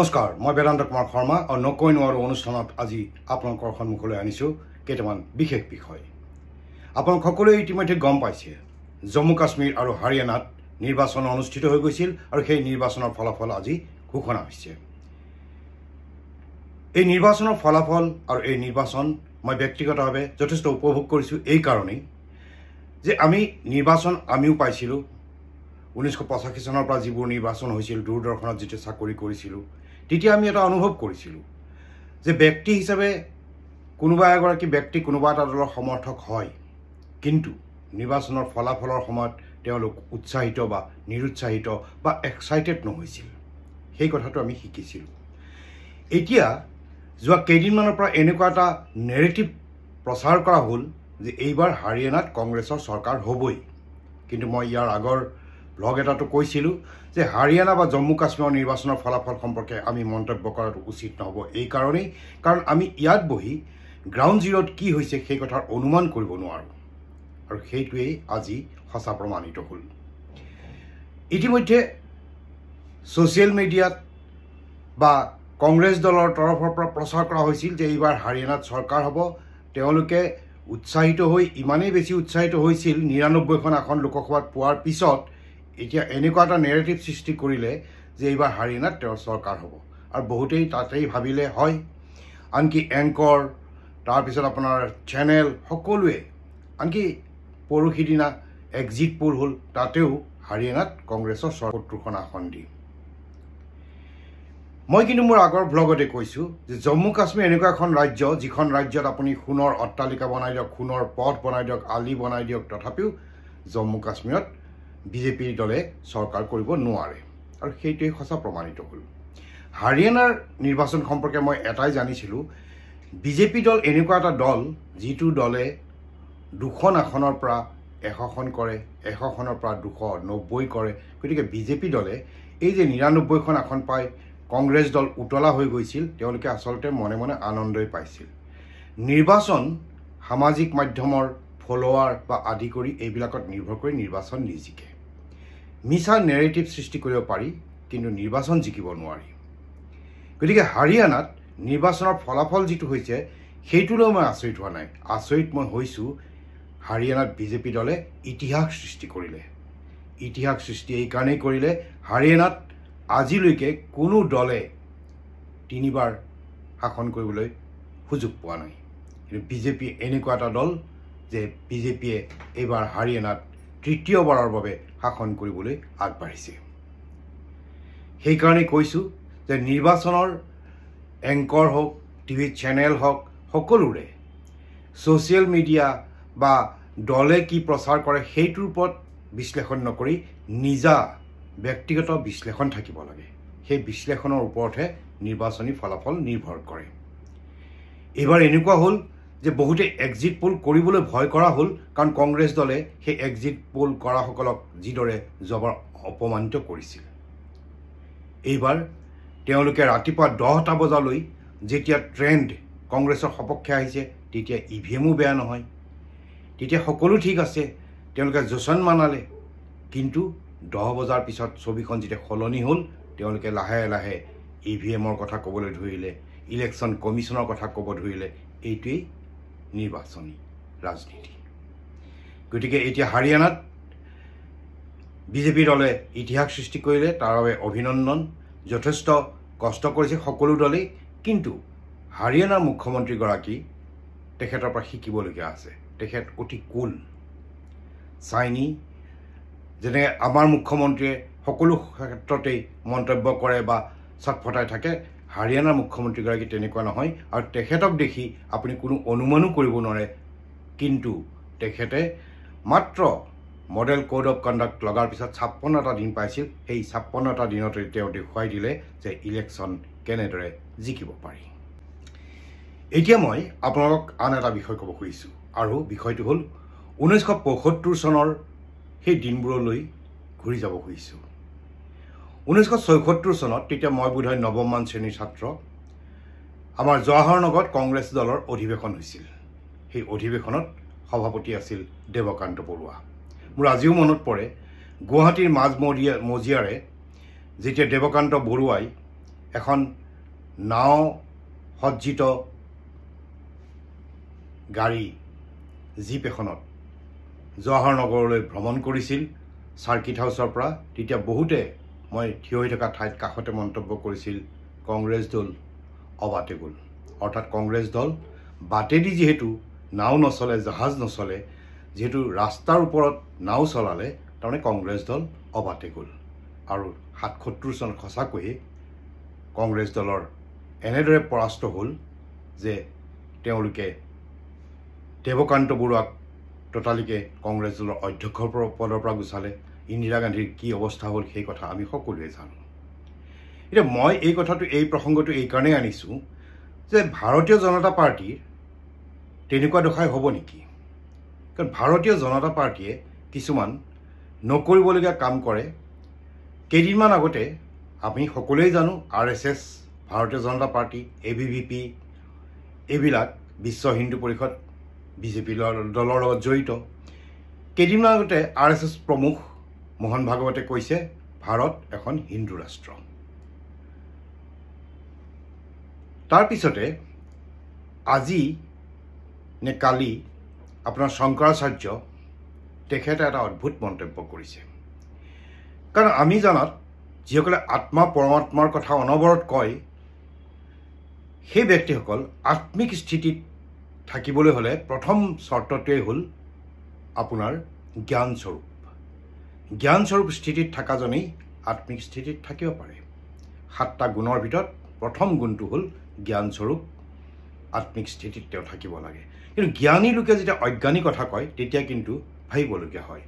নমস্কাৰ মই বেদান্ত কুমাৰ শৰ্মা আৰু নকৈ নোৱাৰো অনুষ্ঠানত আজি আপোনালোকৰ সন্মুখলৈ আনিছোঁ কেইটামান বিশেষ বিষয়। আপোনালোক সকলোৱে ইতিমধ্যে গম পাইছে জম্মু কাশ্মীৰ আৰু হাৰিয়ানাত নিৰ্বাচন অনুষ্ঠিত হৈ গৈছিল আৰু সেই নিৰ্বাচনৰ ফলাফল আজি ঘোষণা হৈছে। এই নিৰ্বাচনৰ ফলাফল আৰু এই নিৰ্বাচন মই ব্যক্তিগতভাৱে যথেষ্ট উপভোগ কৰিছোঁ এই কাৰণেই যে নিৰ্বাচন আমিও পাইছিলোঁ 1985 চনৰ পৰা যিবোৰ নিৰ্বাচন হৈছিল দূৰদৰ্শনত যেতিয়া চাকৰি কৰিছিলোঁ তেতিয়া আমি এটা অনুভৱ কৰিছিলোঁ যে ব্যক্তি হিচাপে কোনোবা এগৰাকী ব্যক্তি কোনোবা এটা দলৰ সমৰ্থক হয়, কিন্তু নিৰ্বাচনৰ ফলাফলৰ সময়ত তেওঁলোক উৎসাহিত বা নিৰুৎসাহিত বা এক্সাইটেড নহৈছিল। সেই কথাটো আমি শিকিছিলোঁ। এতিয়া যোৱা কেইদিনমানৰ পৰা এনেকুৱা এটা নেৰেটিভ প্ৰচাৰ কৰা হ'ল যে এইবাৰ হাৰিয়ানাত কংগ্ৰেছৰ চৰকাৰ হ'বই। কিন্তু মই ইয়াৰ আগৰ ব্লগ এটাতো কৈছিলোঁ যে হাৰিয়ানা বা জম্মু কাশ্মীৰৰ নিৰ্বাচনৰ ফলাফল সম্পৰ্কে আমি মন্তব্য কৰাটো উচিত নহ'ব এই কাৰণেই, কাৰণ আমি ইয়াত বহি গ্ৰাউণ্ড জিৰ'ত কি হৈছে সেই কথাৰ অনুমান কৰিব নোৱাৰোঁ, আৰু সেইটোৱেই আজি সঁচা প্ৰমাণিত হ'ল। ইতিমধ্যে ছ'চিয়েল মিডিয়াত বা কংগ্ৰেছ দলৰ তৰফৰ পৰা প্ৰচাৰ কৰা হৈছিল যে এইবাৰ হাৰিয়ানাত চৰকাৰ হ'ব। তেওঁলোকে উৎসাহিত হৈ ইমানেই বেছি উৎসাহিত হৈছিল 99খন আসন লোকসভাত পোৱাৰ পিছত এতিয়া এনেকুৱা এটা নেৰেটিভ সৃষ্টি কৰিলে যে এইবাৰ হাৰিয়ানাত তেওঁৰ চৰকাৰ হ'ব, আৰু বহুতেই তাতেই ভাবিলে হয়। আনকি এংকৰ তাৰপিছত আপোনাৰ চেনেল সকলোৱে আনকি পৰহি দিনা এক্সিট পোল হ'ল, তাতেও হাৰিয়ানাত কংগ্ৰেছৰ 70খন আসন দি। মই কিন্তু মোৰ আগৰ ব্লগতে কৈছোঁ যে জম্মু কাশ্মীৰ এনেকুৱা এখন ৰাজ্য যিখন ৰাজ্যত আপুনি সোণৰ অট্টালিকা বনাই দিয়ক, সোণৰ পথ বনাই দিয়ক, আলি বনাই দিয়ক, তথাপিও জম্মু কাশ্মীৰত বিজেপিৰ দলে চৰকাৰ কৰিব নোৱাৰে, আৰু সেইটোৱেই সঁচা প্ৰমাণিত হ'ল। হাৰিয়ানাৰ নিৰ্বাচন সম্পৰ্কে মই এটাই জানিছিলোঁ, বিজেপি দল এনেকুৱা এটা দল যিটো দলে 2খন আসনৰ পৰা 100খন কৰে, 100খনৰ পৰা 290 কৰে। গতিকে বিজেপি দলে এই যে 99খন আসন পাই কংগ্ৰেছ দল উতলা হৈ গৈছিল, তেওঁলোকে আচলতে মনে মনে আনন্দই পাইছিল। নিৰ্বাচন সামাজিক মাধ্যমৰ ফলোৱাৰ বা আদি কৰি এইবিলাকত নিৰ্ভৰ কৰি নিৰ্বাচন নিজিকে। মিছা নেৰেটিভ সৃষ্টি কৰিব পাৰি, কিন্তু নিৰ্বাচন জিকিব নোৱাৰি। গতিকে হাৰিয়ানাত নিৰ্বাচনৰ ফলাফল যিটো হৈছে সেইটোলৈ মই আচৰিত হোৱা নাই। আচৰিত মই হৈছোঁ হাৰিয়ানাত বিজেপি দলে ইতিহাস সৃষ্টি কৰিলে। ইতিহাস সৃষ্টি এইকাৰণেই কৰিলে, হাৰিয়ানাত আজিলৈকে কোনো দলে 3বাৰ শাসন কৰিবলৈ সুযোগ পোৱা নাই, কিন্তু বিজেপি এনেকুৱা এটা দল যে বিজেপিয়ে এইবাৰ হাৰিয়ানাত 3য়বাৰৰ বাবে শাসন কৰিবলৈ আগবাঢ়িছে। সেইকাৰণে কৈছোঁ যে নিৰ্বাচনৰ এংকৰ হওক, টিভি চেনেল হওক, সকলোৰে ছ'চিয়েল মিডিয়া বা দলে কি প্ৰচাৰ কৰে সেইটোৰ ওপৰত বিশ্লেষণ নকৰি নিজা ব্যক্তিগত বিশ্লেষণ থাকিব লাগে। সেই বিশ্লেষণৰ ওপৰতহে নিৰ্বাচনী ফলাফল নিৰ্ভৰ কৰে। এইবাৰ এনেকুৱা হ'ল যে বহুতে এক্সিট পোল কৰিবলৈ ভয় কৰা হ'ল, কাৰণ কংগ্ৰেছ দলে সেই এক্সিট পোল কৰাসকলক যিদৰে জবৰ অপমানিত কৰিছিল। এইবাৰ তেওঁলোকে ৰাতিপুৱা 10টা বজালৈ যেতিয়া ট্ৰেণ্ড কংগ্ৰেছৰ সপক্ষে আহিছে তেতিয়া EVMো বেয়া নহয়, তেতিয়া সকলো ঠিক আছে, তেওঁলোকে যোচন মানালে। কিন্তু 10 বজাৰ পিছত ছবিখন যেতিয়া সলনি হ'ল, তেওঁলোকে লাহে লাহে EVMৰ কথা ক'বলৈ ধৰিলে, ইলেকশ্যন কমিশ্যনৰ কথা ক'ব ধৰিলে। এইটোৱেই নিৰ্বাচনী ৰাজনীতি। গতিকে এতিয়া হাৰিয়ানাত বিজেপি দলে ইতিহাস সৃষ্টি কৰিলে, তাৰ বাবে অভিনন্দন। যথেষ্ট কষ্ট কৰিছে সকলো দলেই, কিন্তু হাৰিয়ানাৰ মুখ্যমন্ত্ৰীগৰাকী তেখেতৰ পৰা শিকিবলগীয়া আছে। তেখেত অতি কুল চাইনি। যেনে আমাৰ মুখ্যমন্ত্ৰীয়ে সকলো ক্ষেত্ৰতেই মন্তব্য কৰে বা চটফটাই থাকে, হাৰিয়ানাৰ মুখ্যমন্ত্ৰীগৰাকী তেনেকুৱা নহয়, আৰু তেখেতক দেখি আপুনি কোনো অনুমানো কৰিব নোৱাৰে। কিন্তু তেখেতে মাত্ৰ মডেল কোড অফ কণ্ডাক্ট লগাৰ পিছত 56টা দিন পাইছিল। সেই 56টা দিনতে তেওঁ দেখুৱাই দিলে যে ইলেকশ্যন কেনেদৰে জিকিব পাৰি। এতিয়া মই আপোনালোকক আন এটা বিষয় ক'ব খুজিছোঁ, আৰু বিষয়টো হ'ল 1975 চনৰ সেই দিনবোৰলৈ ঘূৰি যাব খুজিছোঁ। 1976 চনত, তেতিয়া মই বোধহয় 9মমান শ্ৰেণীৰ ছাত্ৰ, আমাৰ জৱাহৰনগৰত কংগ্ৰেছ দলৰ অধিৱেশন হৈছিল। সেই অধিৱেশনত সভাপতি আছিল দেৱকান্ত বৰুৱা। মোৰ আজিও মনত পৰে, গুৱাহাটীৰ মজিয়াৰে যেতিয়া দেৱকান্ত বৰুৱাই এখন নাও সজ্জিত গাড়ী জীপ এখনত জৱাহৰনগৰলৈ ভ্ৰমণ কৰিছিল চাৰ্কিট হাউচৰ পৰা। তেতিয়া বহুতে মই থিয় হৈ থকা ঠাইত কাষতে মন্তব্য কৰিছিল কংগ্ৰেছ দল অবাতে গ'ল। অৰ্থাৎ কংগ্ৰেছ দল বাটেদি যিহেতু নাও নচলে, জাহাজ নচলে, যিহেতু ৰাস্তাৰ ওপৰত নাও চলালে, তাৰমানে কংগ্ৰেছ দল অবাতে গ'ল। আৰু ৭৭ চনত সঁচাকৈয়ে কংগ্ৰেছ দলৰ এনেদৰে পৰাস্ত হ'ল যে তেওঁলোকে দেৱকান্ত বৰুৱাক ততালিকে কংগ্ৰেছ দলৰ অধ্যক্ষৰ পদৰ পৰা গুচালে। ইন্দিৰা গান্ধীৰ কি অৱস্থা হ'ল সেই কথা আমি সকলোৱে জানো। এতিয়া মই এই কথাটো, এই প্ৰসংগটো এইকাৰণেই আনিছোঁ যে ভাৰতীয় জনতা পাৰ্টীৰ তেনেকুৱা দশাই হ'ব নেকি? কাৰণ ভাৰতীয় জনতা পাৰ্টীয়ে কিছুমান নকৰিবলগীয়া কাম কৰে। কেইদিনমান আগতে আমি সকলোৱে জানো RSS, ভাৰতীয় জনতা পাৰ্টী, ABVP এইবিলাক বিশ্ব হিন্দু পৰিষদ বিজেপি দলৰ লগত জড়িত। কেইদিনমান আগতে RSS প্ৰমুখ মোহন ভাগৱতে কৈছে ভাৰত এখন হিন্দু ৰাষ্ট্ৰ। তাৰপিছতে আজি নে কালি আপোনাৰ শংকৰাচাৰ্য তেখেতে এটা অদ্ভুত মন্তব্য কৰিছে। কাৰণ আমি জানাত যিসকলে আত্মা পৰমাত্মাৰ কথা অনবৰত কয়, সেই ব্যক্তিসকল আত্মিক স্থিতিত থাকিবলৈ হ'লে প্ৰথম চৰ্তটোৱেই হ'ল আপোনাৰ জ্ঞানস্বৰূপ। জ্ঞানস্বৰূপ স্থিতিত থকাজনেই আত্মিক স্থিতিত থাকিব পাৰে। 7টা গুণৰ ভিতৰত প্ৰথম গুণটো হ'ল জ্ঞানস্বৰূপ। আত্মিক স্থিতিত তেওঁ থাকিব লাগে। কিন্তু জ্ঞানী লোকে যেতিয়া অজ্ঞানী কথা কয় তেতিয়া কিন্তু ভাবিবলগীয়া হয়।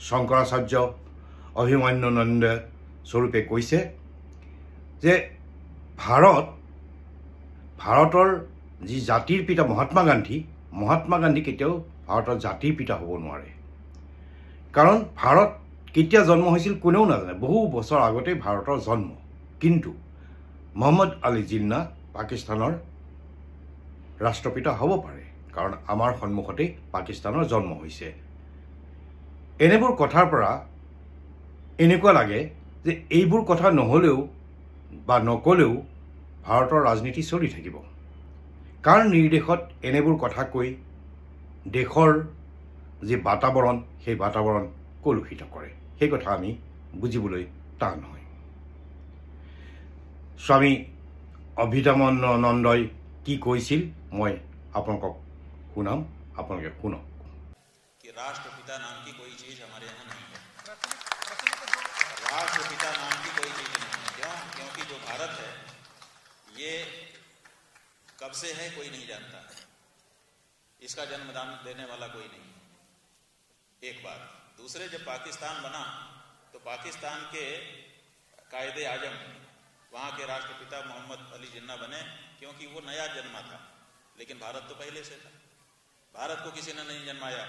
শংকৰাচাৰ্য অভিমন্যুনন্দ স্বৰূপে কৈছে যে ভাৰতৰ যি জাতিৰ পিতা মহাত্মা গান্ধী কেতিয়াও ভাৰতৰ জাতিৰ পিতা হ'ব নোৱাৰে। কাৰণ ভাৰত কেতিয়া জন্ম হৈছিল কোনেও নাজানে। বহু বছৰ আগতেই ভাৰতৰ জন্ম। কিন্তু মহম্মদ আলী জিন্না পাকিস্তানৰ ৰাষ্ট্ৰপিতা হ'ব পাৰে, কাৰণ আমাৰ সন্মুখতেই পাকিস্তানৰ জন্ম হৈছে। এনেবোৰ কথাৰ পৰা এনেকুৱা লাগে যে এইবোৰ কথা নহ'লেও বা নক'লেও ভাৰতৰ ৰাজনীতি চলি থাকিব। কাৰ নিৰ্দেশত এনেবোৰ কথা কৈ দেশৰ যি বাতাবৰণ, সেই বাতাবৰণ কলুষিত কৰে, সেই কথা আমি বুজিবলৈ টান হয়। স্বামী অভিধৰ্মানন্দই কি কৈছিল মই আপোনালোকক শুনাম, আপোনালোকে শুনক। राष्ट्रपिता नाम की कोई चीज हमारे यहाँ नहीं है। राष्ट्रपिता नाम की कोई चीज नहीं है। क्यों? क्योंकि जो भारत है ये कब से है कोई नहीं जानता है। इसका जन्मदान देने वाला कोई नहीं। एक बात। दूसरे, जब पाकिस्तान बना तो पाकिस्तान के कायदे आजम वहाँ के राष्ट्रपिता मोहम्मद अली जिन्ना बने, क्योंकि वो नया जन्मा था। लेकिन भारत तो पहले से था। भारत को किसी ने नहीं जन्माया,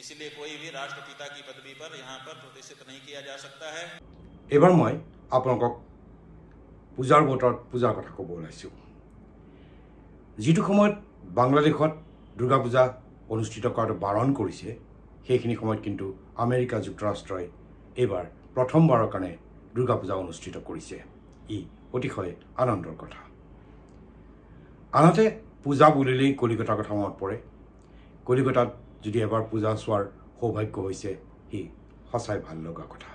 इसलिए कोई भी राष्ट्रपिता की पदवी पर यहाँ पर प्रतिष्ठित नहीं किया जा सकता है। এবাৰ মই আপোনালোকক পূজাৰ বতৰত পূজাৰ কথা ক'ব ওলাইছোঁ। যিটো সময়ত বাংলাদেশত দুৰ্গা পূজা অনুষ্ঠিত কৰাটো বাৰণ কৰিছে, সেইখিনি সময়ত কিন্তু আমেৰিকা যুক্তৰাষ্ট্ৰই এইবাৰ প্ৰথমবাৰৰ কাৰণে দুৰ্গা পূজা অনুষ্ঠিত কৰিছে। ই অতিশয় আনন্দৰ কথা। আনহাতে পূজা বুলিলেই কলিকতাৰ কথা মনত পৰে। কলিকতাত যদি এবাৰ পূজা চোৱাৰ সৌভাগ্য হৈছে, সি সঁচাই ভাল লগা কথা।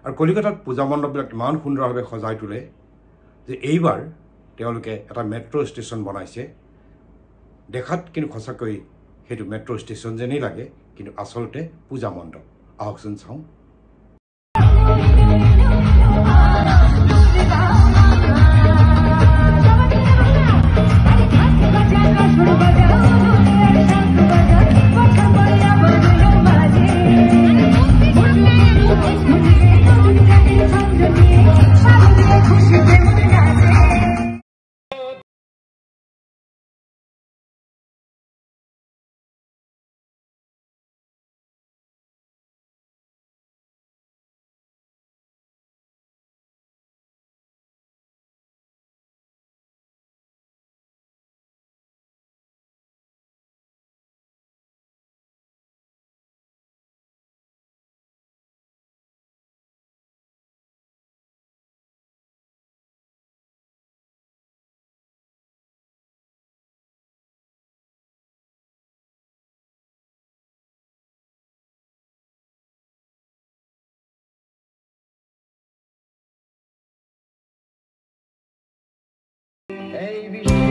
আৰু কলিকতাত পূজা মণ্ডপবিলাক ইমান সুন্দৰভাৱে সজাই তোলে যে এইবাৰ তেওঁলোকে এটা মেট্ৰ' ষ্টেচন বনাইছে। দেখাত কিন্তু সঁচাকৈ সেইটো মেট্ৰ' ষ্টেচন যেনেই লাগে, কিন্তু আচলতে পূজা মণ্ডপ। আহকচোন চাওঁ। এই বিশ্ব